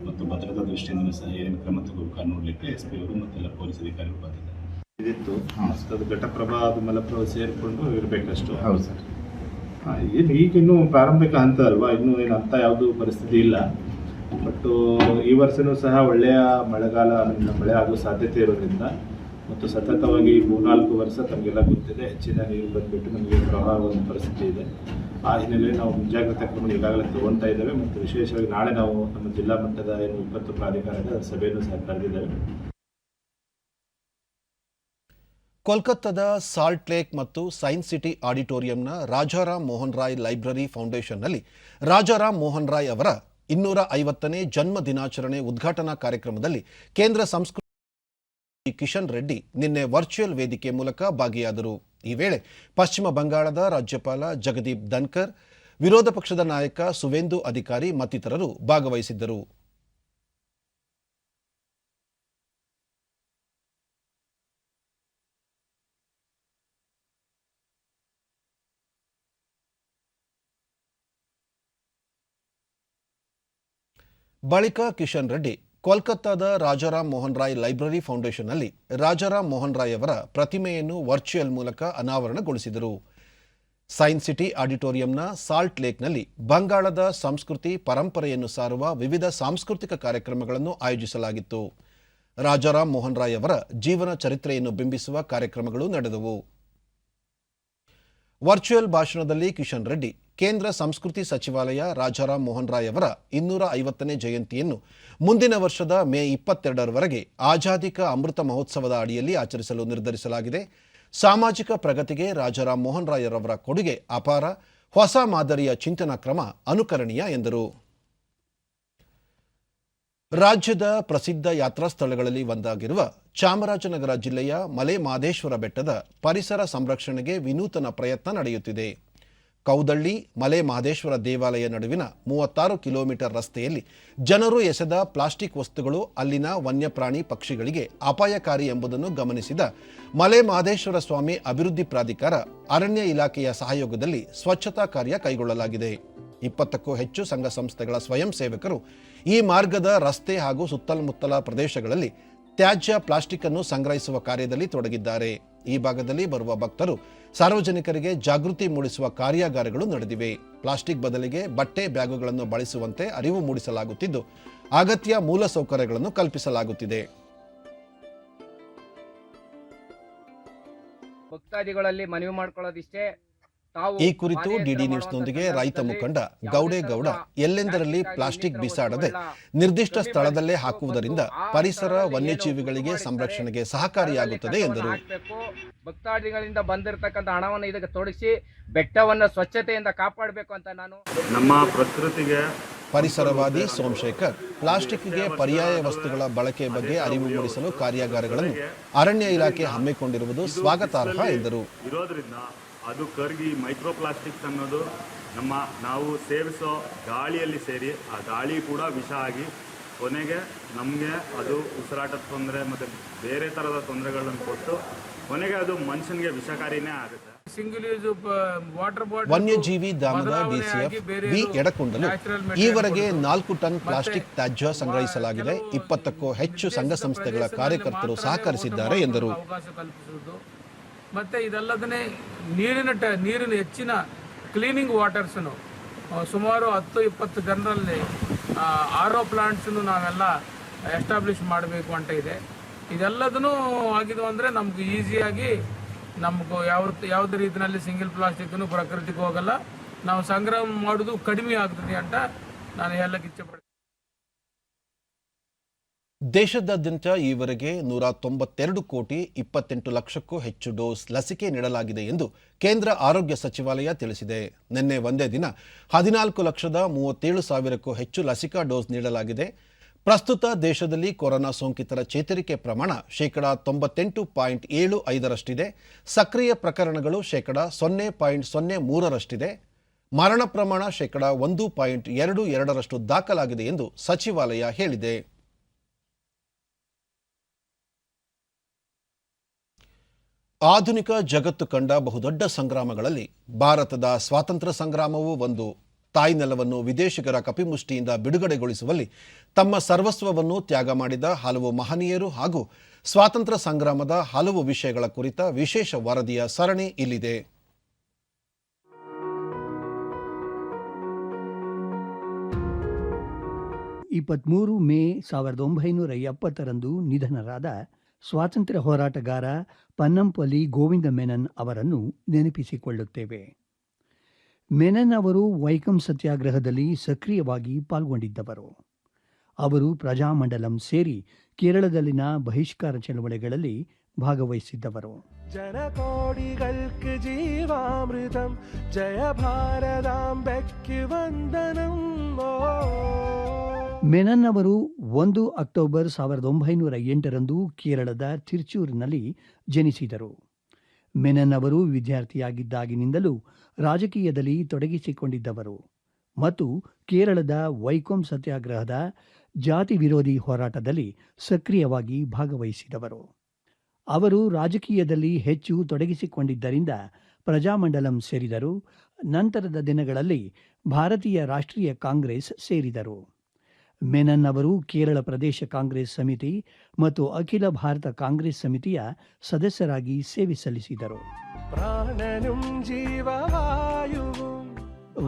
ಮತ್ತು ಭದ್ರತಾ ದೃಷ್ಟಿಯಿಂದ ಸಹ ಏನು ಕ್ರಮ ತಗೋಬೇಕು ನೋಡಲಿಕ್ಕೆ ಎಸ್ಪಿ ಅವರು ಮತ್ತೆಲ್ಲ ಪೊಲೀಸ್ ಅಧಿಕಾರಿಗಳು ಬಂದಿದ್ದಾರೆ. ಇದಿತ್ತು ಅದು ಘಟಪ್ರಭಾ ಅದು ಮಲಪ್ರಭಾ ಸೇರಿಕೊಂಡು ಇರಬೇಕಷ್ಟು. ಹೌದು ಸರ್. ಏನು ಈಗ ಇನ್ನೂ ಪ್ರಾರಂಭಿಕ ಹಂತ ಅಲ್ವಾ, ಇನ್ನೂ ಏನು ಅಂತ ಯಾವುದು ಪರಿಸ್ಥಿತಿ ಇಲ್ಲ. ಬಟ್ ಈ ವರ್ಷನೂ ಸಹ ಒಳ್ಳೆಯ ಮಳೆ ಆಗೋ ಸಾಧ್ಯತೆ ಇರೋದ್ರಿಂದ ಮತ್ತು ಸತತವಾಗಿ 3-4 ವರ್ಷ ತಮಗೆಲ್ಲ ಗೊತ್ತಿದೆ ಹೆಚ್ಚಿನ ನೀರು ಬಂದುಬಿಟ್ಟು ನಮಗೆ ಪ್ರವಾಹ ಒಂದು ಪರಿಸ್ಥಿತಿ ಇದೆ. ಆ ಹಿನ್ನೆಲೆಯಲ್ಲಿ ನಾವು ಮುಂಜಾಗ್ರತಾ ಕ್ರಮ ಈಗಾಗಲೇ ತಗೊಳ್ತಾ ಇದ್ದೇವೆ ಮತ್ತು ವಿಶೇಷವಾಗಿ ನಾಳೆ ನಾವು ನಮ್ಮ ಜಿಲ್ಲಾ ಮಟ್ಟದ ಏನು ವಿಪತ್ತು ಪ್ರಾಧಿಕಾರದ ಸಭೆಯನ್ನು ಸಹ ಕರೆದಿದ್ದೇವೆ. ಕೋಲ್ಕತ್ತಾದ ಸಾಲ್ಟ್ ಲೇಕ್ ಮತ್ತು ಸೈನ್ಸ್ ಸಿಟಿ ಆಡಿಟೋರಿಯಂನ ರಾಜಾರಾಮ್ ಮೋಹನ್ ರಾಯ್ ಲೈಬ್ರರಿ ಫೌಂಡೇಶನ್ನಲ್ಲಿ ರಾಜಾರಾಮ್ ಮೋಹನ್ ರಾಯ್ ಅವರ 250ನೇ ಜನ್ಮ ದಿನಾಚರಣೆ ಉದ್ಘಾಟನಾ ಕಾರ್ಯಕ್ರಮದಲ್ಲಿ ಕೇಂದ್ರ ಸಂಸ್ಕೃತಿ ಕಿಶನ್ ರೆಡ್ಡಿ ನಿನ್ನೆ ವರ್ಚುವಲ್ ವೇದಿಕೆ ಮೂಲಕ ಭಾಗಿಯಾದರು. ಈ ವೇಳೆ ಪಶ್ಚಿಮ ಬಂಗಾಳದ ರಾಜ್ಯಪಾಲ ಜಗದೀಪ್ ಧನ್ಕರ್, ವಿರೋಧ ಪಕ್ಷದ ನಾಯಕ ಸುವೇಂದು ಅಧಿಕಾರಿ ಮತ್ತಿತರರು ಭಾಗವಹಿಸಿದ್ದರು. ಬಳಿಕ ಕಿಶನ್ ರೆಡ್ಡಿ ಕೋಲ್ಕತ್ತಾದ ರಾಜಾರಾಮ್ ಮೋಹನ್ ರಾಯ್ ಲೈಬ್ರರಿ ಫೌಂಡೇಶನ್ನಲ್ಲಿ ರಾಜಾರಾಮ್ ಮೋಹನ್ ರಾಯ್ ಅವರ ಪ್ರತಿಮೆಯನ್ನು ವರ್ಚುವಲ್ ಮೂಲಕ ಅನಾವರಣಗೊಳಿಸಿದರು. ಸೈನ್ಸ್ ಸಿಟಿ ಆಡಿಟೋರಿಯಂನ ಸಾಲ್ಟ್ ಲೇಕ್ನಲ್ಲಿ ಬಂಗಾಳದ ಸಂಸ್ಕೃತಿ ಪರಂಪರೆಯನ್ನು ಸಾರುವ ವಿವಿಧ ಸಾಂಸ್ಕೃತಿಕ ಕಾರ್ಯಕ್ರಮಗಳನ್ನು ಆಯೋಜಿಸಲಾಗಿತ್ತು. ರಾಜಾರಾಮ್ ಮೋಹನ್ ರಾಯ್ ಅವರ ಜೀವನ ಚರಿತ್ರೆಯನ್ನು ಬಿಂಬಿಸುವ ಕಾರ್ಯಕ್ರಮಗಳು ನಡೆದವು. ವರ್ಚುವಲ್ ಭಾಷಣದಲ್ಲಿ ಕಿಶನ್ ರೆಡ್ಡಿ ಕೇಂದ್ರ ಸಂಸ್ಕೃತಿ ಸಚಿವಾಲಯ ರಾಜಾರಾಮ್ ಮೋಹನ್ ರಾಯ್ ಅವರ 250ನೇ ಜಯಂತಿಯನ್ನು ಮುಂದಿನ ವರ್ಷದ ಮೇ 22ರವರೆಗೆ ಆಜಾದಿ ಕಾ ಅಮೃತ ಮಹೋತ್ಸವದ ಅಡಿಯಲ್ಲಿ ಆಚರಿಸಲು ನಿರ್ಧರಿಸಲಾಗಿದೆ. ಸಾಮಾಜಿಕ ಪ್ರಗತಿಗೆ ರಾಜಾರಾಮ್ ಮೋಹನ್ ರಾಯ್ ಅವರ ಕೊಡುಗೆ ಅಪಾರ, ಹೊಸ ಮಾದರಿಯ ಚಿಂತನಾ ಕ್ರಮ ಅನುಕರಣೀಯ ಎಂದರು. ರಾಜ್ಯದ ಪ್ರಸಿದ್ಧ ಯಾತ್ರಾ ಸ್ಥಳಗಳಲ್ಲಿ ಒಂದಾಗಿರುವ ಚಾಮರಾಜನಗರ ಜಿಲ್ಲೆಯ ಮಲೆ ಮಹದೇಶ್ವರ ಬೆಟ್ಟದ ಪರಿಸರ ಸಂರಕ್ಷಣೆಗೆ ವಿನೂತನ ಪ್ರಯತ್ನ ನಡೆಯುತ್ತಿದೆ. ಕೌದಳ್ಳಿ ಮಲೆ ಮಹದೇಶ್ವರ ದೇವಾಲಯ ನಡುವಿನ 36 ಕಿಲೋಮೀಟರ್ ರಸ್ತೆಯಲ್ಲಿ ಜನರು ಎಸೆದ ಪ್ಲಾಸ್ಟಿಕ್ ವಸ್ತುಗಳು ಅಲ್ಲಿನ ವನ್ಯಪ್ರಾಣಿ ಪಕ್ಷಿಗಳಿಗೆ ಅಪಾಯಕಾರಿ ಎಂಬುದನ್ನು ಗಮನಿಸಿದ ಮಲೆ ಮಹದೇಶ್ವರ ಸ್ವಾಮಿ ಅಭಿವೃದ್ಧಿ ಪ್ರಾಧಿಕಾರ, ಅರಣ್ಯ ಇಲಾಖೆಯ ಸಹಯೋಗದಲ್ಲಿ ಸ್ವಚ್ಛತಾ ಕಾರ್ಯ ಕೈಗೊಳ್ಳಲಾಗಿದೆ. 20ಕ್ಕೂ ಹೆಚ್ಚು ಸಂಘ ಸಂಸ್ಥೆಗಳ ಸ್ವಯಂ ಸೇವಕರು ಈ ಮಾರ್ಗದ ರಸ್ತೆ ಹಾಗೂ ಸುತ್ತಮುತ್ತಲ ಪ್ರದೇಶಗಳಲ್ಲಿ ತ್ಯಾಜ್ಯ ಪ್ಲಾಸ್ಟಿಕ್ ಅನ್ನು ಸಂಗ್ರಹಿಸುವ ಕಾರ್ಯದಲ್ಲಿ ತೊಡಗಿದ್ದಾರೆ. ಈ ಭಾಗದಲ್ಲಿ ಬರುವ ಭಕ್ತರು ಸಾರ್ವಜನಿಕರಿಗೆ ಜಾಗೃತಿ ಮೂಡಿಸುವ ಕಾರ್ಯಾಗಾರಗಳು ನಡೆದಿವೆ. ಪ್ಲಾಸ್ಟಿಕ್ ಬದಲಿಗೆ ಬಟ್ಟೆ ಬ್ಯಾಗುಗಳನ್ನು ಬಳಸುವಂತೆ ಅರಿವು ಮೂಡಿಸಲಾಗುತ್ತಿದ್ದು, ಅಗತ್ಯ ಮೂಲಸೌಕರ್ಯಗಳನ್ನು ಕಲ್ಪಿಸಲಾಗುತ್ತಿದೆ. ಭಕ್ತಾದಿಗಳಲ್ಲಿ ಮನವಿ ಮಾಡಿಕೊಳ್ಳೋದಿಷ್ಟೇ, ಈ ಕುರಿತು ಡಿಡಿ ನ್ಯೂಸ್ನೊಂದಿಗೆ ರೈತ ಮುಖಂಡ ಗೌಡೇಗೌಡ ಎಲ್ಲೆಂದರಲ್ಲಿ ಪ್ಲಾಸ್ಟಿಕ್ ಬಿಸಾಡದೆ ನಿರ್ದಿಷ್ಟ ಸ್ಥಳದಲ್ಲೇ ಹಾಕುವುದರಿಂದ ಪರಿಸರ ವನ್ಯಜೀವಿಗಳಿಗೆ ಸಂರಕ್ಷಣೆಗೆ ಸಹಕಾರಿಯಾಗುತ್ತದೆ ಎಂದರು. ಭಕ್ತಾದಿಗಳಿಂದ ಬಂದಿರತಕ್ಕಂಥ ಹಣವನ್ನು ಇದಕ್ಕೆ ತೊಡಗಿಸಿ ಬೆಟ್ಟವನ್ನು ಸ್ವಚ್ಛತೆಯಿಂದ ಕಾಪಾಡಬೇಕು ಅಂತ ನಾನು ನಮ್ಮ ಪ್ರಕೃತಿಗೆ ಪರಿಸರವಾದಿ ಸೋಮಶೇಖರ್ ಪ್ಲಾಸ್ಟಿಕ್ಗೆ ಪರ್ಯಾಯ ವಸ್ತುಗಳ ಬಳಕೆ ಬಗ್ಗೆ ಅರಿವು ಮೂಡಿಸಲು ಕಾರ್ಯಾಗಾರಗಳನ್ನು ಅರಣ್ಯ ಇಲಾಖೆ ಹಮ್ಮಿಕೊಂಡಿರುವುದು ಸ್ವಾಗತಾರ್ಹ ಎಂದರು. ಇರೋದ್ರಿಂದ ಅದು ಕರಗಿ ಮೈಕ್ರೋ ಪ್ಲಾಸ್ಟಿಕ್ಸ್ ಅನ್ನೋದು ನಾವು ಸೇವಿಸೋ ಗಾಳಿಯಲ್ಲಿ ಸೇರಿ ಆ ಗಾಳಿ ಕೂಡ ವಿಷ ಆಗಿ ಕೊನೆಗೆ ನಮಗೆ ಅದು ಉಸಿರಾಟದ ತೊಂದರೆ ಮತ್ತು ಬೇರೆ ಥರದ ತೊಂದರೆಗಳನ್ನು ಕೊಟ್ಟು ಕೊನೆಗೆ ಅದು ಮನುಷ್ಯನಿಗೆ ವಿಷಕಾರಿನೇ ಆಗುತ್ತೆ. ವನ್ಯಜೀವಿ ಧಾಮದ ಡಿಸಿಎಫ್ ವಿ ಎಡಕೊಂಡಲು ಈವರೆಗೆ 4 ಟನ್ ಪ್ಲಾಸ್ಟಿಕ್ ತ್ಯಾಜ್ಯ ಸಂಗ್ರಹಿಸಲಾಗಿದೆ. 20ಕ್ಕೂ ಹೆಚ್ಚು ಸಂಘ ಸಂಸ್ಥೆಗಳ ಕಾರ್ಯಕರ್ತರು ಸಹಕರಿಸಿದ್ದಾರೆ ಎಂದರು. ಮತ್ತು ಇದಲ್ಲದೇ ನೀರಿನ ಹೆಚ್ಚಿನ ಕ್ಲೀನಿಂಗ್ ವಾಟರ್ಸನ್ನು ಸುಮಾರು 10-20 ಜನರಲ್ಲಿ RO ಪ್ಲಾಂಟ್ಸನ್ನು ನಾವೆಲ್ಲ ಎಸ್ಟಾಬ್ಲಿಷ್ ಮಾಡಬೇಕು ಅಂತ ಇದೆ. ಇದೆಲ್ಲದೂ ಆಗಿದ್ದು ಅಂದರೆ ನಮ್ಗೆ ಈಸಿಯಾಗಿ ನಮಗೂ ಯಾವುದೇ ರೀತಿಯಲ್ಲಿ ಸಿಂಗಲ್ ಪ್ಲಾಸ್ಟಿಕ್ನು ಪ್ರಕೃತಿಗೆ ಹೋಗಲ್ಲ, ನಾವು ಸಂಗ್ರಹ ಮಾಡೋದು ಕಡಿಮೆ ಆಗ್ತದೆ ಅಂತ ನಾನು ಹೇಳಕ್ಕೆ ಇಚ್ಛೆಪಡ್ತೀನಿ. ದೇಶದಾದ್ಯಂತ ಈವರೆಗೆ 192 ಕೋಟಿ 28 ಲಕ್ಷಕ್ಕೂ ಹೆಚ್ಚು ಡೋಸ್ ಲಸಿಕೆ ನೀಡಲಾಗಿದೆ ಎಂದು ಕೇಂದ್ರ ಆರೋಗ್ಯ ಸಚಿವಾಲಯ ತಿಳಿಸಿದೆ. ನಿನ್ನೆ ಒಂದೇ ದಿನ 14,37,000ಕ್ಕೂ ಹೆಚ್ಚು ಲಸಿಕಾ ಡೋಸ್ ನೀಡಲಾಗಿದೆ. ಪ್ರಸ್ತುತ ದೇಶದಲ್ಲಿ ಕೊರೋನಾ ಸೋಂಕಿತರ ಚೇತರಿಕೆ ಪ್ರಮಾಣ 98.75%ರಷ್ಟಿದೆ. ಸಕ್ರಿಯ ಪ್ರಕರಣಗಳು 0.03%ರಷ್ಟಿದೆ. ಮರಣ ಪ್ರಮಾಣ 1.22% ದಾಖಲಾಗಿದೆ ಎಂದು ಸಚಿವಾಲಯ ಹೇಳಿದೆ. ಆಧುನಿಕ ಜಗತ್ತು ಕಂಡ ಬಹುದೊಡ್ಡ ಸಂಗ್ರಾಮಗಳಲ್ಲಿ ಭಾರತದ ಸ್ವಾತಂತ್ರ್ಯ ಸಂಗ್ರಾಮವೂ ಒಂದು. ತಾಯ್ನೆಲವನ್ನು ವಿದೇಶಿಗರ ಕಪಿಮುಷ್ಟಿಯಿಂದ ಬಿಡುಗಡೆಗೊಳಿಸುವಲ್ಲಿ ತಮ್ಮ ಸರ್ವಸ್ವವನ್ನು ತ್ಯಾಗ ಮಾಡಿದ ಹಲವು ಮಹನೀಯರು ಹಾಗೂ ಸ್ವಾತಂತ್ರ್ಯ ಸಂಗ್ರಾಮದ ಹಲವು ವಿಷಯಗಳ ಕುರಿತ ವಿಶೇಷ ವರದಿಯ ಸರಣಿ ಇಲ್ಲಿದೆ. ಮೇ 1970 ನಿಧನರಾದ ಸ್ವಾತಂತ್ರ್ಯ ಹೋರಾಟಗಾರ ಪನ್ನಂಪಲ್ಲಿ ಗೋವಿಂದ ಮೆನನ್ ಅವರನ್ನು ನೆನಪಿಸಿಕೊಳ್ಳುತ್ತೇವೆ. ಮೆನನ್ ಅವರು ವೈಕಂ ಸತ್ಯಾಗ್ರಹದಲ್ಲಿ ಸಕ್ರಿಯವಾಗಿ ಪಾಲ್ಗೊಂಡಿದ್ದವರು. ಅವರು ಪ್ರಜಾಮಂಡಲಂ ಸೇರಿ ಕೇರಳದಲ್ಲಿನ ಬಹಿಷ್ಕಾರ ಚಳವಳಿಗಳಲ್ಲಿ ಭಾಗವಹಿಸಿದ್ದವರು. ಜನಕೋಡಿಗಳ್ಕು ಜೀವಾಮೃತಂ ಜಯ ಭಾರತಾಂಬೆಕ್ಕೆ ವಂದನಂ. ಮೆನನ್ ಅವರು 1 ಅಕ್ಟೋಬರ್ 1908 ಕೇರಳದ ತಿರುಚೂರಿನಲ್ಲಿ ಜನಿಸಿದರು. ಮೆನನ್ ಅವರು ವಿದ್ಯಾರ್ಥಿಯಾಗಿದ್ದಾಗಿನಿಂದಲೂ ರಾಜಕೀಯದಲ್ಲಿ ತೊಡಗಿಸಿಕೊಂಡಿದ್ದವರು ಮತ್ತು ಕೇರಳದ ವೈಕೋಂ ಸತ್ಯಾಗ್ರಹದ ಜಾತಿ ವಿರೋಧಿ ಹೋರಾಟದಲ್ಲಿ ಸಕ್ರಿಯವಾಗಿ ಭಾಗವಹಿಸಿದವರು. ಅವರು ರಾಜಕೀಯದಲ್ಲಿ ಹೆಚ್ಚು ತೊಡಗಿಸಿಕೊಂಡಿದ್ದರಿಂದ ಪ್ರಜಾಮಂಡಲಂ ಸೇರಿದರು. ನಂತರದ ದಿನಗಳಲ್ಲಿ ಭಾರತೀಯ ರಾಷ್ಟ್ರೀಯ ಕಾಂಗ್ರೆಸ್ ಸೇರಿದರು. ಮೆನನ್ ಅವರು ಕೇರಳ ಪ್ರದೇಶ ಕಾಂಗ್ರೆಸ್ ಸಮಿತಿ ಮತ್ತು ಅಖಿಲ ಭಾರತ ಕಾಂಗ್ರೆಸ್ ಸಮಿತಿಯ ಸದಸ್ಯರಾಗಿ ಸೇವೆ ಸಲ್ಲಿಸಿದರು.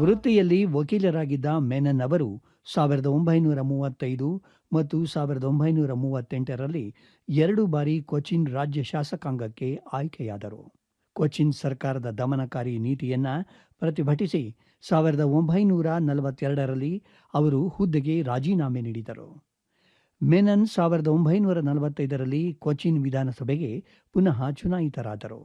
ವೃತ್ತಿಯಲ್ಲಿ ವಕೀಲರಾಗಿದ್ದ ಮೆನನ್ ಅವರು 1935 ಮತ್ತು 1938ರಲ್ಲಿ 2 ಬಾರಿ ಕೊಚ್ಚಿನ್ ರಾಜ್ಯ ಶಾಸಕಾಂಗಕ್ಕೆ ಆಯ್ಕೆಯಾದರು. ಕೊಚ್ಚಿನ್ ಸರ್ಕಾರದ ದಮನಕಾರಿ ನೀತಿಯನ್ನು ಪ್ರತಿಭಟಿಸಿ 1942ರಲ್ಲಿ ಅವರು ಹುದ್ದೆಗೆ ರಾಜೀನಾಮೆ ನೀಡಿದರು. ಮೆನನ್ 1945ರಲ್ಲಿ ಕೊಚ್ಚಿನ್ ವಿಧಾನಸಭೆಗೆ ಪುನಃ ಚುನಾಯಿತರಾದರು.